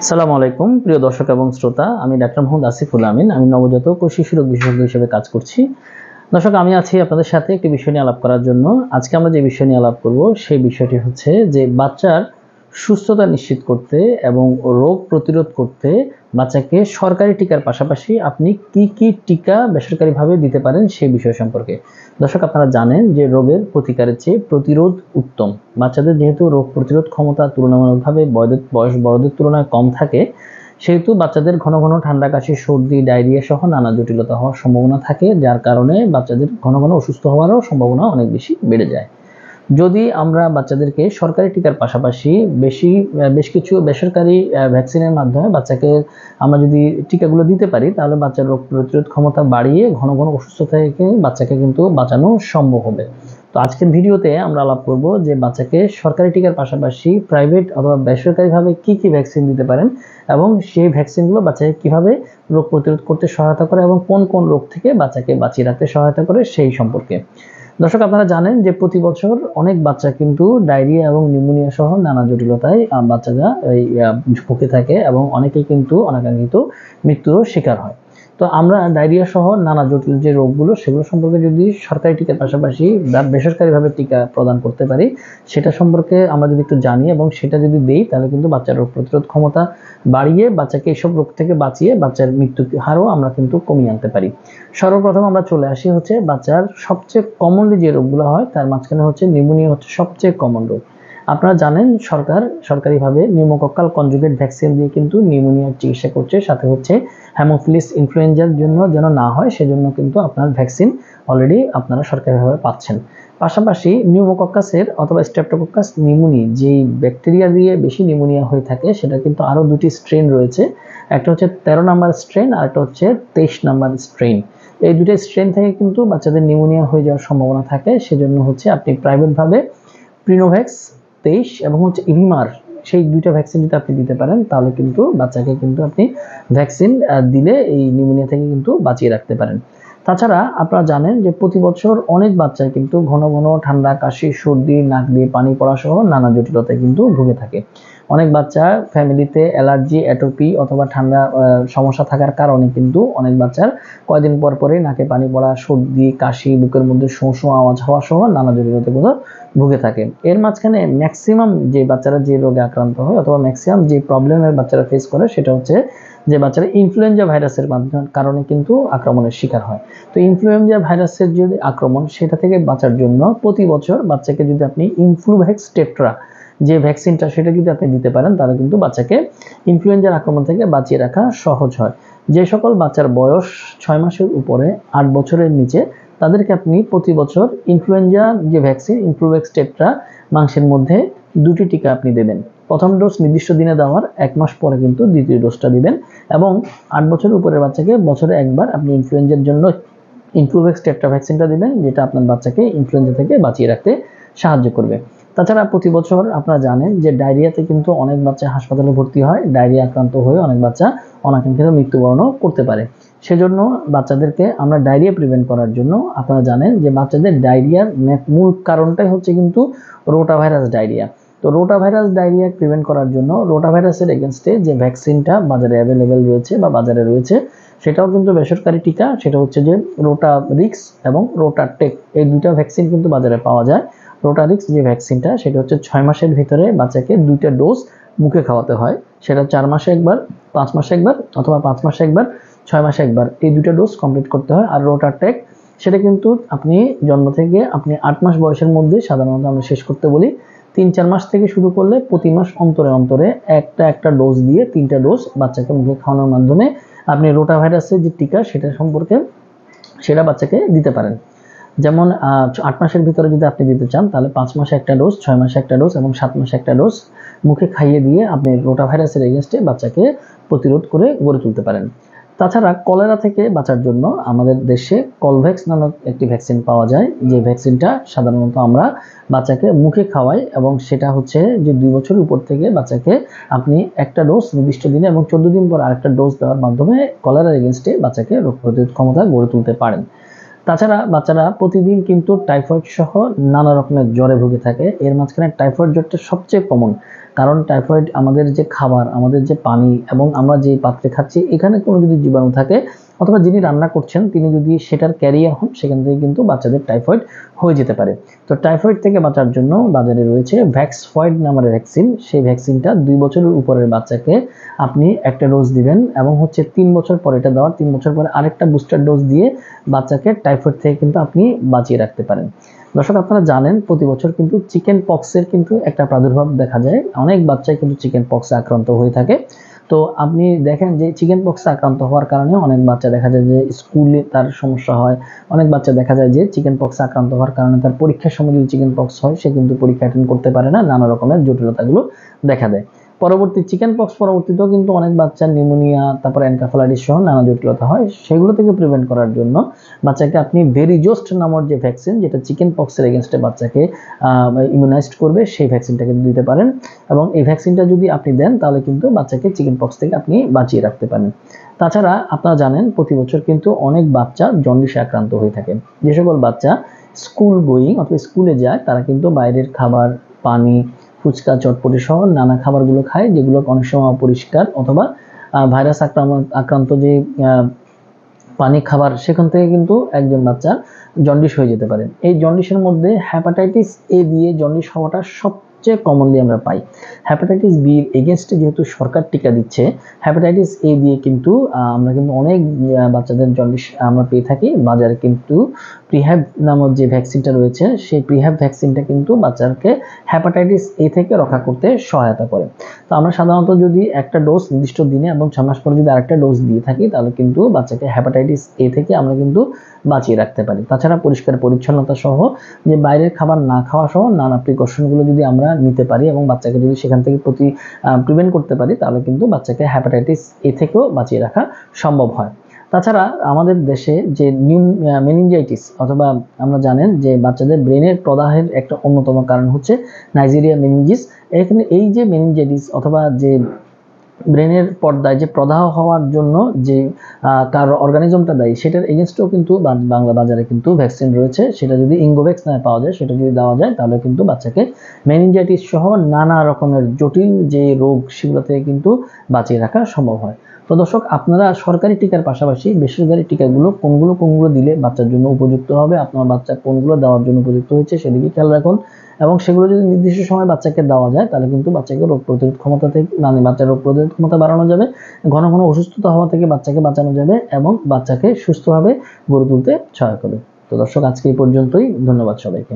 আসসালামু আলাইকুম প্রিয় দর্শক এবং শ্রোতা, আমি ডাক্তার মোহাম্মদ আসিফুল আমিন। আমি নবজাতক ও শিশু রোগ বিশেষজ্ঞ হিসেবে কাজ করছি। দর্শক, আমি আছি আপনাদের সাথে একটি বিষয় নিয়ে আলাপ করার জন্য। আজকে আমরা যে বিষয় নিয়ে আলাপ করব সেই বিষয়টি হচ্ছে যে বাচ্চার সুস্থতা নিশ্চিত করতে এবং রোগ প্রতিরোধ করতে বাচ্চাকে সরকারি টিকার পাশাপাশি আপনি কি কি টিকা বেসরকারিভাবে দিতে পারেন সেই বিষয় সম্পর্কে। দর্শক, আপনারা জানেন যে রোগের প্রতিকারের চেয়ে প্রতিরোধ উত্তম। বাচ্চাদের যেহেতু রোগ প্রতিরোধ ক্ষমতা তুলনামূলকভাবে বয়স বড়দের তুলনায় কম থাকে, সেহেতু বাচ্চাদের ঘন ঘন ঠান্ডা, কাশি, সর্দি, ডায়রিয়া সহ নানা জটিলতা হওয়ার সম্ভাবনা থাকে, যার কারণে বাচ্চাদের ঘন ঘন অসুস্থ হওয়ারও সম্ভাবনা অনেক বেশি বেড়ে যায়। যদি আমরা বাচ্চাদেরকে সরকারি টিকার পাশাপাশি বেশ কিছু বেসরকারি ভ্যাকসিনের মাধ্যমে বাচ্চাকে আমরা যদি টিকাগুলো দিতে পারি, তাহলে বাচ্চার রোগ প্রতিরোধ ক্ষমতা বাড়িয়ে ঘন ঘন অসুস্থতা থেকে বাচ্চাকে কিন্তু বাঁচানো সম্ভব হবে। তো আজকের ভিডিওতে আমরা আলাপ করব যে বাচ্চাকে সরকারি টিকার পাশাপাশি প্রাইভেট অথবা বেসরকারিভাবে কি কি ভ্যাকসিন দিতে পারেন এবং সেই ভ্যাকসিনগুলো বাচ্চাকে কিভাবে রোগ প্রতিরোধ করতে সহায়তা করে এবং কোন কোন রোগ থেকে বাচ্চাকে বাঁচিয়ে রাখতে সহায়তা করে সেই সম্পর্কে। দর্শক, আপনারা জানেন যে প্রতি বছর অনেক বাচ্চা কিন্তু ডায়রিয়া এবং নিউমোনিয়া সহ নানা জটিলতায় বাচ্চারা ভুগে থাকে এবং অনেকেই কিন্তু অনাকাঙ্ক্ষিত মৃত্যুরও শিকার হয়। তো আমরা ডায়রিয়া সহ নানা জটিল যে রোগগুলো সেগুলো সম্পর্কে যদি সরকারি টিকার পাশাপাশি বেসরকারিভাবে টিকা প্রদান করতে পারি, সেটা সম্পর্কে আমরা যদি একটু জানি এবং সেটা যদি দেই, তাহলে কিন্তু বাচ্চার রোগ প্রতিরোধ ক্ষমতা বাড়িয়ে বাচ্চাকে এইসব রোগ থেকে বাঁচিয়ে বাচ্চার মৃত্যু হারও আমরা কিন্তু কমিয়ে আনতে পারি। সর্বপ্রথম আমরা চলে আসি হচ্ছে বাচ্চার সবচেয়ে কমনলি যে রোগগুলো হয় তার মাঝখানে হচ্ছে নিউমোনিয়া হচ্ছে সবচেয়ে কমন রোগ। আপনারা জানেন সরকারিভাবে নিউমোকক্কাল কনজুগেট ভ্যাকসিন দিয়ে কিন্তু নিউমোনিয়ার চিকিৎসা করছে, সাথে হচ্ছে হ্যামোফিলিস ইনফ্লুয়েঞ্জার জন্য যেন না হয় সেজন্য কিন্তু আপনার ভ্যাকসিন অলরেডি আপনারা সরকারিভাবে পাচ্ছেন। পাশাপাশি নিউমোকক্কাসের অথবা স্ট্রেপ্টোকক্কাস নিউমোনি যেই ব্যাকটেরিয়া দিয়ে বেশি নিউমোনিয়া হয়ে থাকে, সেটা কিন্তু আরও দুটি স্ট্রেন রয়েছে। একটা হচ্ছে 13 নাম্বার স্ট্রেন আর একটা হচ্ছে 23 নাম্বার স্ট্রেন। এই দুটো স্ট্রেন থেকে কিন্তু বাচ্চাদের নিউমোনিয়া হয়ে যাওয়ার সম্ভাবনা থাকে। সেজন্য হচ্ছে আপনি প্রাইভেটভাবে প্রিনোভ্যাক্স 23 এবং হচ্ছে ইভিমার, সেই দুইটা ভ্যাকসিন যদি আপনি দিতে পারেন, তাহলে কিন্তু বাচ্চাকে কিন্তু আপনি ভ্যাকসিন দিলে এই নিউমোনিয়া থেকে কিন্তু বাঁচিয়ে রাখতে পারেন। তাছাড়া আপনারা জানেন যে প্রতি বছর অনেক বাচ্চা কিন্তু ঘন ঘন ঠান্ডা, কাশি, সর্দি, নাক দিয়ে পানি পড়া সহ নানা জটিলতায় কিন্তু ভুগে থাকে। অনেক বাচ্চা ফ্যামিলিতে অ্যালার্জি, অ্যাটোপি অথবা ঠান্ডা সমস্যা থাকার কারণে কিন্তু অনেক বাচ্চার কয়েকদিন পর পরে নাকে পানি পড়া, সর্দি, কাশি, বুকের মধ্যে শোঁ শোঁ আওয়াজ হওয়া সহ নানা জটিলতাগুলো ভুগে থাকে। এর মাঝখানে ম্যাক্সিমাম যে বাচ্চারা যে রোগে আক্রান্ত হয় অথবা ম্যাক্সিমাম যে প্রবলেমের বাচ্চারা ফেস করে, সেটা হচ্ছে যে বাচ্চারা ইনফ্লুয়েঞ্জা ভাইরাসের কারণে কিন্তু আক্রমণের শিকার হয়। তো ইনফ্লুয়েঞ্জা ভাইরাসের যদি আক্রমণ, সেটা থেকে বাঁচার জন্য প্রতি বছর বাচ্চাকে যদি আপনি ইনফ্লুভ্যাক্স টেট্রা যে ভ্যাকসিনটা সেটা যদি আপনি দিতে পারেন, তাহলে কিন্তু বাচ্চাকে ইনফ্লুয়েঞ্জার আক্রমণ থেকে বাঁচিয়ে রাখা সহজ হয়। যে সকল বাচ্চার বয়স 6 মাসের উপরে 8 বছরের নিচে, তাদেরকে আপনি প্রতি বছর ইনফ্লুয়েঞ্জা যে ভ্যাকসিন ইনফ্লুভ্যাক্স টেট্রা মাংসের মধ্যে 2টি টিকা আপনি দেবেন। প্রথম ডোজ নির্দিষ্ট দিনে দেওয়ার 1 মাস পরে কিন্তু দ্বিতীয় ডোজটা দিবেন এবং 8 বছরের উপরের বাচ্চাকে বছরে একবার আপনি ইনফ্লুয়েঞ্জার জন্য ইনফ্লুভ্যাক্স টেট্রা ভ্যাকসিনটা দিবেন, যেটা আপনার বাচ্চাকে ইনফ্লুয়েঞ্জা থেকে বাঁচিয়ে রাখতে সাহায্য করবে। তাছাড়া প্রতি বছর আপনারা জানেন যে ডায়রিয়াতে কিন্তু অনেক বাচ্চা হাসপাতালে ভর্তি হয়, ডায়রিয়া আক্রান্ত হয়ে অনেক বাচ্চা অনাকাঙ্ক্ষিত মৃত্যুবরণও করতে পারে। সেজন্য বাচ্চাদেরকে আমরা ডায়রিয়া প্রিভেন্ট করার জন্য, আপনারা জানেন যে বাচ্চাদের ডায়রিয়ার মূল কারণটাই হচ্ছে কিন্তু রোটাভাইরাস ডায়রিয়া। তো রোটাভাইরাস ডায়রিয়া প্রিভেন্ট করার জন্য রোটাভাইরাসের এগেনস্টে যে ভ্যাকসিনটা বাজারে অ্যাভেলেবেল রয়েছে বা বাজারে রয়েছে, সেটাও কিন্তু বেসরকারি টিকা। সেটা হচ্ছে যে রোটারিক্স এবং রোটাটেক, এই দুইটা ভ্যাকসিন কিন্তু বাজারে পাওয়া যায়। রোটারিক্স যে ভ্যাকসিনটা, সেটা হচ্ছে 6 মাসের ভিতরে বাচ্চাকে 2টা ডোজ মুখে খাওয়াতে হয়। সেটা 4 মাসে একবার, 5 মাসে একবার অথবা 5 মাসে একবার, 6 মাসে একবার, এই 2টা ডোজ কমপ্লিট করতে হয়। আর রোটাটেক সেটা কিন্তু আপনি জন্ম থেকে আপনি 8 মাস বয়সের মধ্যে সাধারণত আমরা শেষ করতে বলি। 3-4 মাস থেকে শুরু করলে প্রতি মাস অন্তরে অন্তরে একটা ডোজ দিয়ে 3টা ডোজ বাচ্চাকে মুখে খাওয়ানোর মাধ্যমে আপনি রোটাভাইরাসের যে টিকা সেটা সম্পর্কে সেটা বাচ্চাকে দিতে পারেন। যেমন 8 মাসের ভিতরে যদি আপনি দিতে চান, তাহলে 5 মাসে একটা ডোজ, 6 মাসে একটা ডোজ এবং 7 মাসে একটা ডোজ মুখে খাইয়ে দিয়ে আপনি রোটাভাইরাসের এগেনস্টে বাচ্চাকে প্রতিরোধ করে গড়ে তুলতে পারেন। তাছাড়া কলেরা থেকে বাঁচার জন্য আমাদের দেশে কলভ্যাক্স নামক একটি ভ্যাকসিন পাওয়া যায়, যে ভ্যাকসিনটা সাধারণত আমরা বাচ্চাকে মুখে খাওয়াই এবং সেটা হচ্ছে যে 2 বছরের উপর থেকে বাচ্চাকে আপনি একটা ডোজ নির্দিষ্ট দিনে এবং 14 দিন পর আরেকটা ডোজ দেওয়ার মাধ্যমে কলেরার এগেনস্টে বাচ্চাকে রোগ প্রতিরোধ ক্ষমতা গড়ে তুলতে পারেন। তাছাড়া বাচ্চারা প্রতিদিন কিন্তু টাইফয়েড সহ নানা রকমের জ্বরে ভুগে থাকে। এর মাঝখানে টাইফয়েড জ্বরটা সবচেয়ে কমন। কারণ টাইফয়েড আমাদের যে খাবার, আমাদের যে পানি এবং আমরা যে পাত্রে খাচ্ছি, এখানে কোনো যদি জীবাণু থাকে অথবা যিনি রান্না করছেন তিনি যদি সেটার ক্যারিয়ার হন, সেখান থেকে কিন্তু বাচ্চাদের টাইফয়েড হয়ে যেতে পারে। তো টাইফয়েড থেকে বাঁচার জন্য বাজারে রয়েছে ভ্যাক্সফয়েড নামের ভ্যাকসিন। সেই ভ্যাকসিনটা 2 বছরের উপরের বাচ্চাকে আপনি একটা ডোজ দিবেন এবং 3 বছর পর এটা দেওয়ার 3 বছর পরে আরেকটা বুস্টার ডোজ দিয়ে বাচ্চাকে টাইফয়েড থেকে কিন্তু আপনি বাঁচিয়ে রাখতে পারেন। দর্শক, আপনারা জানেন প্রতি বছর কিন্তু চিকেন পক্সের কিন্তু একটা প্রাদুর্ভাব দেখা যায়। অনেক বাচ্চাই কিন্তু চিকেন পক্সে আক্রান্ত হয়ে থাকে। তো আপনি দেখেন যে চিকেন পক্সে আক্রান্ত হওয়ার কারণে অনেক বাচ্চা দেখা যায় যে স্কুলে তার সমস্যা হয়। অনেক বাচ্চা দেখা যায় যে চিকেন পক্সে আক্রান্ত হওয়ার কারণে তার পরীক্ষার সময় যদি চিকেন পক্স হয়, সে কিন্তু পরীক্ষা অ্যাটেন্ড করতে পারে না, নানা রকমের জটিলতাগুলো দেখা দেয়। চিকেন পক্স পরবর্তীতেও কিন্তু অনেক বাচ্চার নিউমোনিয়া, তারপর এনকেফালাইটিস সহ নানা জটিলতা হয়। সেগুলো থেকে প্রিভেন্ট করার জন্য বাচ্চাকে আপনি ভেরিজোস্ট নামের যে ভ্যাকসিন, যেটা চিকেন পক্সের এগেনস্টে বাচ্চাকে ইমিউনাইজড করবে, সেই ভ্যাকসিনটা কিন্তু দিতে পারেন। এবং এই ভ্যাকসিনটা যদি আপনি দেন তাহলে কিন্তু বাচ্চাকে চিকেন পক্স থেকে আপনি বাঁচিয়ে রাখতে পারেন। তাছাড়া আপনারা জানেন প্রতি বছর কিন্তু অনেক বাচ্চা জন্ডিসে আক্রান্ত হয়ে থাকে। যে সকল বাচ্চা স্কুল গোয়িং অথবা স্কুলে যায়, তারা কিন্তু বাইরের খাবার, পানি, ফুচকা, চটপটি সহ নানা খাবারগুলো খায়, যেগুলো অনেক সময় অপরিষ্কার অথবা ভাইরাস আক্রান্ত যে পানি খাবার, সেখান থেকে কিন্তু একজন বাচ্চার জন্ডিস হয়ে যেতে পারে। এই জন্ডিসের মধ্যে হ্যাপাটাইটিস এ দিয়ে জন্ডিস হওয়াটা সবচেয়ে কমনলি আমরা পাই। হ্যাপাটাইটিস বি এর এগেনস্টে যেহেতু সরকার টিকা দিচ্ছে, হ্যাপাটাইটিস এ দিয়ে কিন্তু আমরা কিন্তু অনেক বাচ্চাদের জন্ডিস আমরা পেয়ে থাকি। বাজারে কিন্তু প্রিহ্যাব নামক যে ভ্যাকসিনটা রয়েছে, সেই প্রিহ্যাব ভ্যাকসিনটা কিন্তু বাচ্চাকে হ্যাপাটাইটিস এ থেকে রক্ষা করতে সহায়তা করে। তো আমরা সাধারণত যদি একটা ডোজ নির্দিষ্ট দিনে এবং 6 মাস পরে যদি আরেকটা ডোজ দিয়ে থাকি, তাহলে কিন্তু বাচ্চাকে হ্যাপাটাইটিস এ থেকে আমরা কিন্তু বাঁচিয়ে রাখতে পারি। তাছাড়া পরিষ্কার পরিচ্ছন্নতা সহ, যে বাইরের খাবার না খাওয়া সহ নানা প্রিকশনগুলো যদি আমরা নিতে পারি এবং বাচ্চাকে যদি সেখান থেকে প্রিভেন্ট করতে পারি, তাহলে কিন্তু বাচ্চাকে হ্যাপাটাইটিস এ থেকেও বাঁচিয়ে রাখা সম্ভব হয়। তাছাড়া আমাদের দেশে যে মেনিনজাইটিস অথবা আমরা জানেন যে বাচ্চাদের ব্রেনের প্রদাহের একটা অন্যতম কারণ হচ্ছে নাইজেরিয়া মেনিনজিস। এখানে এই যে মেনিনজাইটিস অথবা যে ব্রেনের পর্দায় যে প্রদাহ হওয়ার জন্য যে অর্গানিজমটা দায়ী, সেটার এগেনস্টেও কিন্তু বাংলা বাজারে কিন্তু ভ্যাকসিন রয়েছে। সেটা যদি ইঙ্গোভ্যাক্স নামে পাওয়া যায়, সেটা যদি দেওয়া যায়, তাহলে কিন্তু বাচ্চাকে মেনিনজাইটিস সহ নানা রকমের জটিল যে রোগ, সেগুলো থেকে কিন্তু বাঁচিয়ে রাখা সম্ভব হয়। তো দর্শক, আপনারা সরকারি টিকার পাশাপাশি বেসরকারি টিকাগুলো কোনগুলো দিলে বাচ্চার জন্য উপযুক্ত হবে, আপনার বাচ্চা কোনগুলো দেওয়ার জন্য উপযুক্ত হয়েছে সেদিকে খেয়াল রাখুন। এবং সেগুলো যদি নির্দিষ্ট সময় বাচ্চাকে দেওয়া যায়, তাহলে কিন্তু বাচ্চাকে রোগ প্রতিরোধ ক্ষমতা থেকে বাচ্চার রোগ প্রতিরোধ ক্ষমতা বাড়ানো যাবে, ঘন ঘন অসুস্থতা হওয়া থেকে বাচ্চাকে বাঁচানো যাবে এবং বাচ্চাকে সুস্থভাবে গড়ে তুলতে সহায়ক হবে। তো দর্শক, আজকে এই পর্যন্তই। ধন্যবাদ সবাইকে।